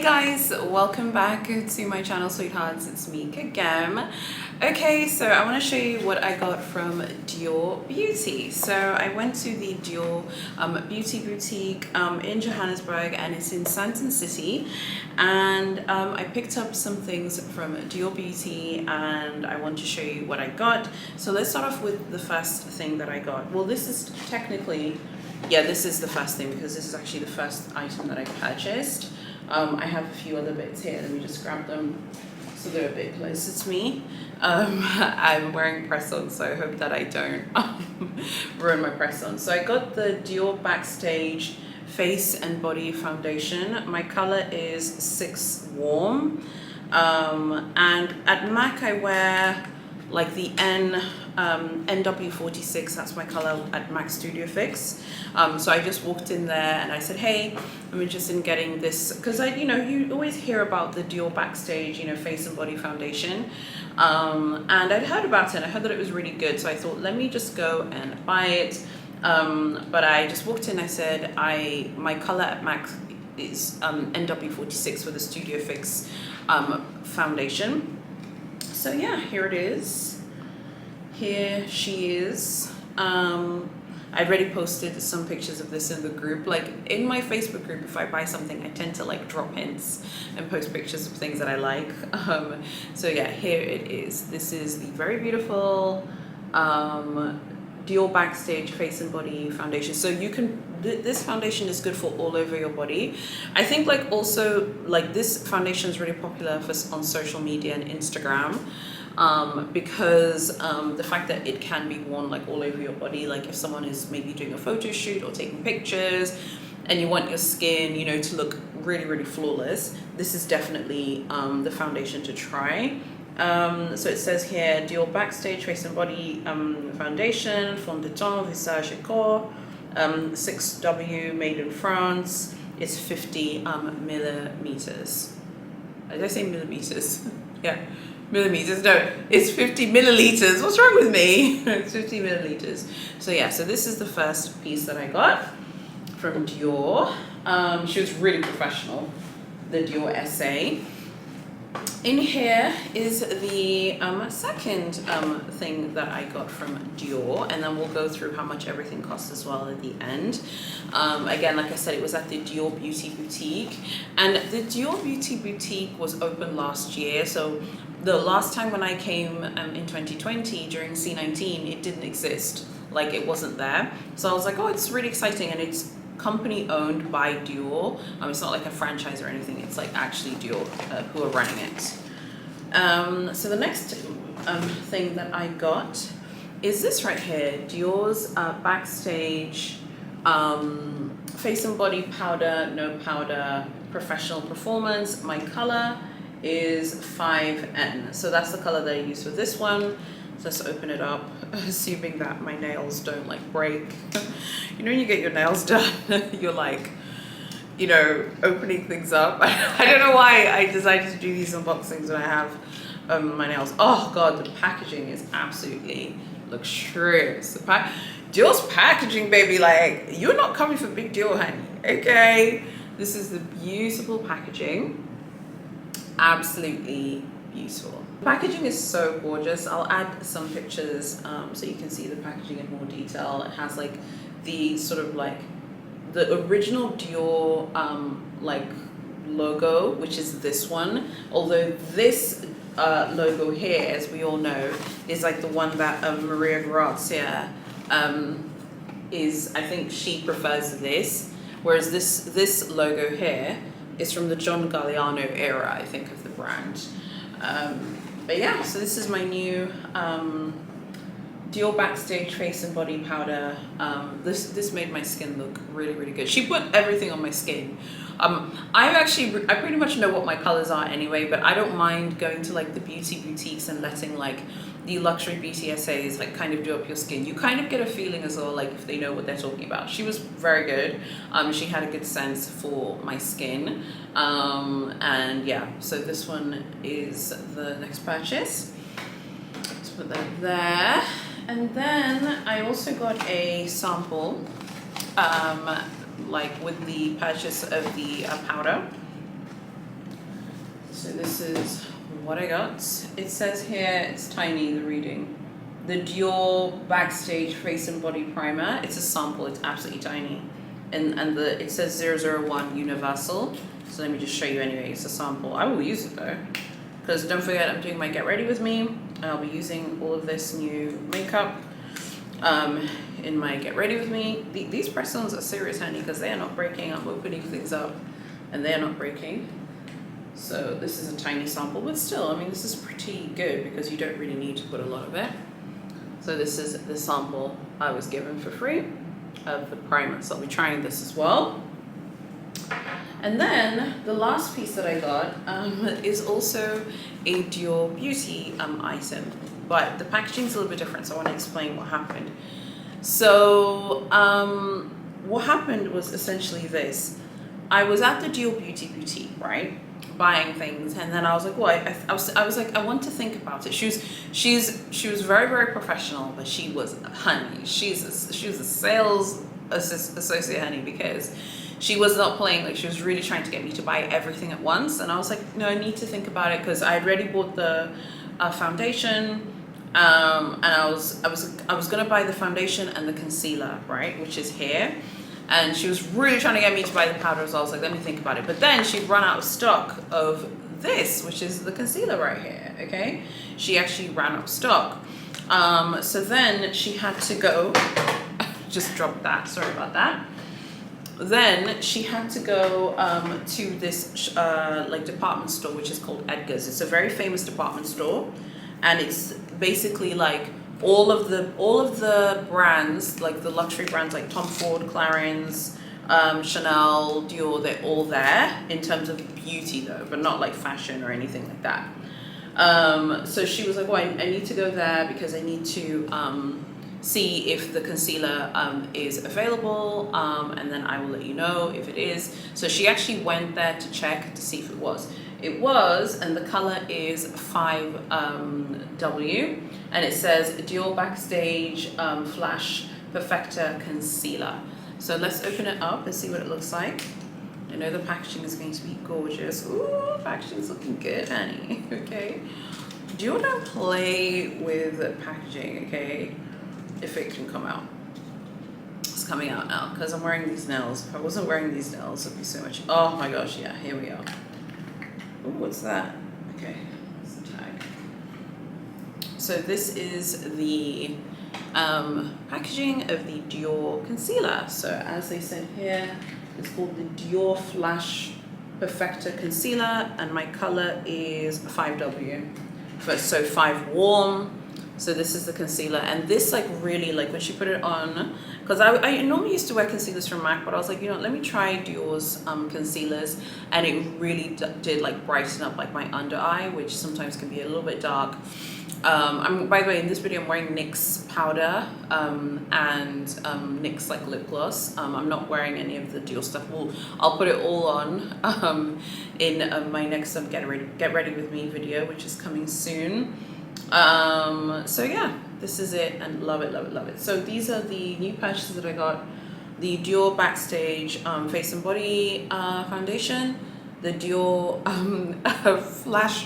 guys, welcome back to my channel, sweethearts. It's me again. Okay, so I want to show you what I got from Dior Beauty. So I went to the Dior Beauty Boutique in Johannesburg, and it's in Sandton City, and I picked up some things from Dior Beauty and I want to show you what I got. So let's start off with the first thing that I got. Well, this is technically, yeah, this is the first thing because this is actually the first item that I purchased. I have a few other bits here. Let me just grab them so they're a bit closer to me. I'm wearing press-ons, so I hope that I don't ruin my press-ons. So I got the Dior Backstage Face and Body Foundation. My color is 6 Warm. And at MAC I wear like the NW46, that's my color at MAC Studio Fix. So I just walked in there and I said, hey, I'm interested in getting this, because you always hear about the Dior Backstage, face and body foundation. And I'd heard about it, I heard that it was really good, so I thought, let me just go and buy it. But I just walked in, I said, my color at MAC is NW46 for the Studio Fix foundation. So yeah, here it is. Here she is. I've already posted some pictures of this in the group. Like in my Facebook group, if I buy something, I tend to like drop hints and post pictures of things that I like. So yeah, here it is. This is the very beautiful Dior Backstage Face and Body Foundation. So you can, this foundation is good for all over your body. I think like also like this foundation is really popular on social media and Instagram. Because the fact that it can be worn like all over your body, like if someone is maybe doing a photo shoot or taking pictures and you want your skin, to look really, really flawless, this is definitely the foundation to try. So it says here, Dior Backstage Face and Body Foundation, Fond de Teint, Visage et Corps, 6W, made in France. It's 50 millimeters. Did I say millimeters? Yeah. Millimeters, no, it's 50 milliliters. What's wrong with me? It's 50 milliliters. So yeah, so this is the first piece that I got from Dior. She was really professional, the Dior SA. In here is the second thing that I got from Dior, and then we'll go through how much everything costs as well at the end. Again, like I said, it was at the Dior Beauty Boutique, and the Dior Beauty Boutique was open last year. So the last time when I came in 2020 during C19, it didn't exist, like it wasn't there. So I was like, oh, it's really exciting, and it's company owned by Dior. It's not like a franchise or anything, it's like actually Dior who are running it. So the next thing that I got is this right here, Dior's Backstage Face and Body Powder, No Powder, Professional Performance. My color is 5N. So that's the color that I use for this one. So let's open it up, assuming that my nails don't like break. When you get your nails done, you're like, opening things up. I don't know why I decided to do these unboxings when I have my nails. Oh God, the packaging is absolutely luxurious. Dior's packaging, baby, like you're not coming for big deal, honey. Okay, this is the beautiful packaging. Absolutely beautiful. The packaging is so gorgeous. I'll add some pictures so you can see the packaging in more detail. It has like the sort of like the original Dior like logo, which is this one. Although this logo here, as we all know, is like the one that Maria Grazia is, I think she prefers this. Whereas this logo here is from the John Galliano era, I think, of the brand. But yeah, so this is my new Dior Backstage Face and Body Powder. This made my skin look really, really good. She put everything on my skin. I pretty much know what my colors are anyway, but I don't mind going to like the beauty boutiques and letting like the luxury beauty SAs like kind of do up your skin. You kind of get a feeling as well, like if they know what they're talking about. She was very good. She had a good sense for my skin. And yeah, so this one is the next purchase. Let's put that there. And then I also got a sample, like with the purchase of the powder. So this is what I got. It says here, it's tiny, the reading. The Dior Backstage Face and Body Primer. It's a sample, it's absolutely tiny. And it says 001 Universal. So let me just show you anyway, it's a sample. I will use it though. Because don't forget, I'm doing my Get Ready With Me. And I'll be using all of this new makeup in my Get Ready With Me. These press-ons are serious, honey, because they are not breaking. I'm opening things up and they are not breaking. So this is a tiny sample, but still, I mean, this is pretty good because you don't really need to put a lot of it. So this is the sample I was given for free of the primer. So I'll be trying this as well. And then the last piece that I got is also a Dior Beauty item, but the packaging is a little bit different, so I want to explain what happened. So what happened was essentially this. I was at the Dior Beauty boutique, right, buying things, and then I was like, well, I was like, I want to think about it. She was very, very professional, but she was, honey, she was a sales associate, honey, because she was not playing. Like, she was really trying to get me to buy everything at once, and I was like, no, I need to think about it, because I had already bought the foundation, and I was gonna buy the foundation and the concealer, right, which is here. And she was really trying to get me to buy the powder, so I was like, let me think about it. But then she'd run out of stock of this, which is the concealer right here, okay? She actually ran out of stock. So then she had to go, just dropped that, sorry about that. Then she had to go to this like department store, which is called Edgar's. It's a very famous department store, and it's basically like all of the brands, like the luxury brands like Tom Ford, Clarins, Chanel, Dior, they're all there in terms of beauty though, but not like fashion or anything like that. So she was like, well, I need to go there because I need to see if the concealer is available, and then I will let you know if it is. So she actually went there to check to see if it was. It was, and the color is 5W, and it says Dior Backstage Flash Perfector Concealer. So let's open it up and see what it looks like. I know the packaging is going to be gorgeous. Ooh, packaging's looking good, honey. Okay. Dior don't play with packaging, okay? If it can come out. It's coming out now because I'm wearing these nails. If I wasn't wearing these nails, it'd be so much. Oh my gosh, yeah, here we are. Ooh, what's that? Okay, that's the tag. So this is the packaging of the Dior concealer. So as they said here, it's called the Dior Flash Perfector Concealer, and my color is 5W. So 5 warm. So this is the concealer, and this like really, like when she put it on, because I normally used to wear concealers from MAC, but I was like, you know, let me try Dior's concealers, and it really did like brighten up like my under eye, which sometimes can be a little bit dark. By the way, in this video I'm wearing NYX powder and NYX like lip gloss. I'm not wearing any of the Dior stuff. I'll put it all on in my next Get Ready With Me video, which is coming soon. So yeah, this is it, and love it, love it, love it. So these are the new purchases that I got. The Dior Backstage Face and Body Foundation, the Dior Flash,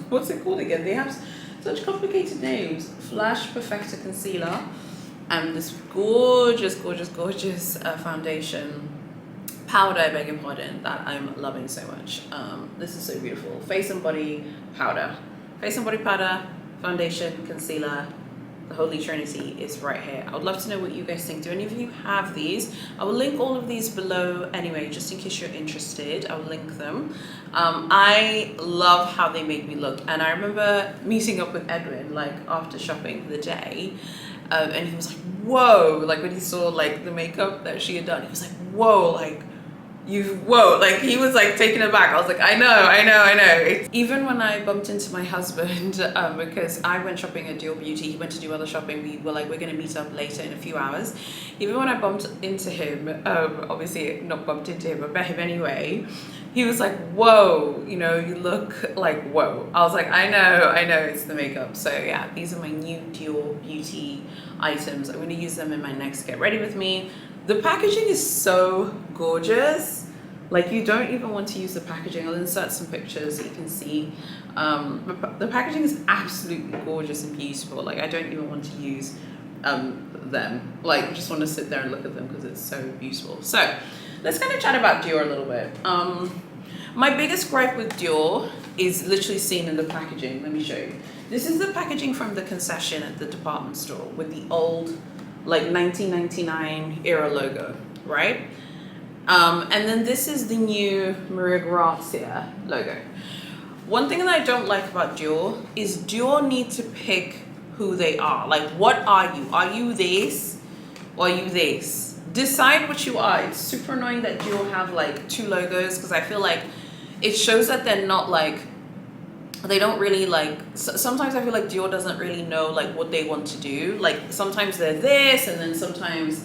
what's it called again? They have such complicated names. Flash Perfector Concealer, and this gorgeous, gorgeous, gorgeous foundation. Powder, I beg your pardon, that I'm loving so much. This is so beautiful. Face and Body Powder. Face and Body Powder, foundation, concealer, the Holy Trinity is right here. I would love to know what you guys think. Do any of you have these? I will link all of these below anyway, just in case you're interested. I will link them. I love how they make me look, and I remember meeting up with Edwin like after shopping the day, and he was like, whoa, like when he saw like the makeup that she had done, he was like, whoa, like like he was like taken aback. I was like, I know. Even when I bumped into my husband, because I went shopping at Dior Beauty, he went to do other shopping, we were like, we're gonna meet up later in a few hours. Even when I bumped into him, obviously not bumped into him, but met him anyway, he was like, whoa, you know, you look like whoa. I was like, I know, it's the makeup. So yeah, these are my new Dior Beauty items. I'm gonna use them in my next Get Ready With Me. The packaging is so gorgeous. Like, you don't even want to use the packaging. I'll insert some pictures so you can see. The packaging is absolutely gorgeous and beautiful. Like, I don't even want to use them. Like, I just want to sit there and look at them because it's so beautiful. So let's kind of chat about Dior a little bit. My biggest gripe with Dior is literally seen in the packaging. Let me show you. This is the packaging from the concession at the department store with the old, like, 1999 era logo, right? And then this is the new Maria Grazia logo. One thing that I don't like about Dior is Dior need to pick who they are. Like, what are you? Are you this or are you this? Decide what you are. It's super annoying that Dior have like two logos because I feel like it shows that they're not like, they don't really like, sometimes I feel like Dior doesn't really know like what they want to do. Like, sometimes they're this and then sometimes,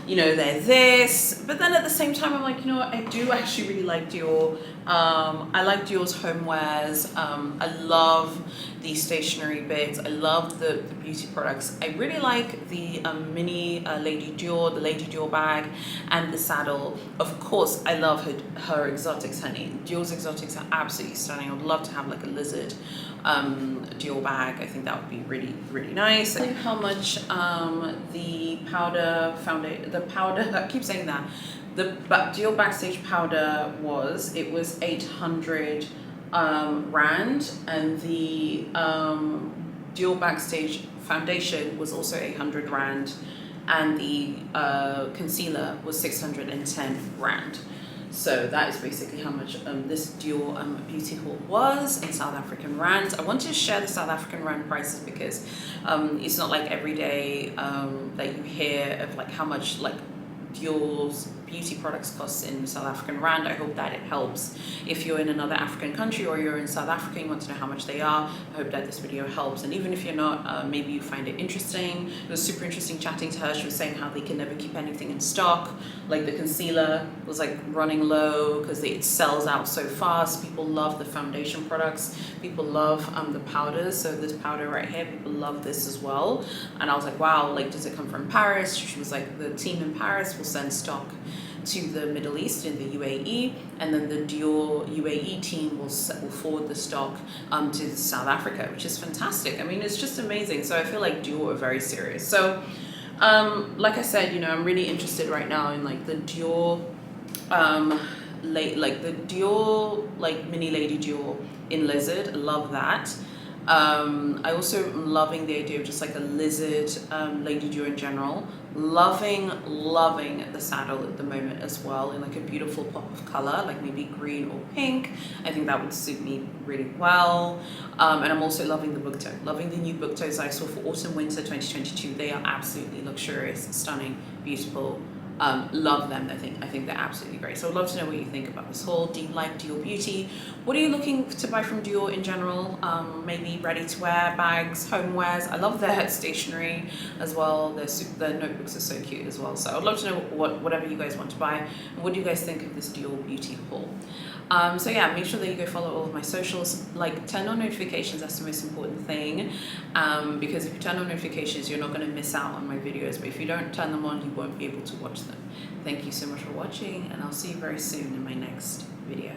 you know, they're this, but then at the same time I'm like, you know what, I do actually really like Dior. I like Dior's homewares. I love the stationery bits. I love the beauty products. I really like the mini Lady Dior, the Lady Dior bag, and the saddle. Of course, I love her exotics, honey. Dior's exotics are absolutely stunning. I would love to have like a lizard Dior bag. I think that would be really, really nice. I think how much the powder I keep saying that, the Dior Backstage powder was, it was 800 rand, and the Dior Backstage foundation was also 800 rand, and the concealer was 610 rand. So that is basically how much this Dior beauty haul was in South African rands. I wanted to share the South African rand prices because it's not like every day that you hear of like how much like Dior's beauty products cost in South African rand. I hope that it helps. If you're in another African country or you're in South Africa and you want to know how much they are, I hope that this video helps. And even if you're not, maybe you find it interesting. It was super interesting chatting to her. She was saying how they can never keep anything in stock. Like the concealer was like running low because it sells out so fast. People love the foundation products. People love the powders. So this powder right here, people love this as well. And I was like, wow, like, does it come from Paris? She was like, the team in Paris will send stock to the Middle East in the UAE, and then the Dior UAE team will forward the stock to South Africa, which is fantastic. I mean, it's just amazing. So I feel like Dior are very serious. So like I said, you know, I'm really interested right now in like the Dior like the Dior like mini Lady Dior in lizard. Love that. I also am loving the idea of just like a lizard Lady Dior in general. Loving the saddle at the moment as well in like a beautiful pop of color, like maybe green or pink. I think that would suit me really well. And I'm also loving the book toe. Loving the new book toes I saw for autumn winter 2022. They are absolutely luxurious, stunning, beautiful. Love them. I think they're absolutely great. So I'd love to know what you think about this haul. Do you like Dior beauty? What are you looking to buy from Dior in general? Maybe ready to wear bags, homewares. I love their stationery as well. Their notebooks are so cute as well. So I'd love to know whatever you guys want to buy, and what do you guys think of this Dior beauty haul? So yeah, make sure that you go follow all of my socials. Like, turn on notifications. That's the most important thing, because if you turn on notifications, you're not going to miss out on my videos, but if you don't turn them on, you won't be able to watch them. Thank you so much for watching, and I'll see you very soon in my next video.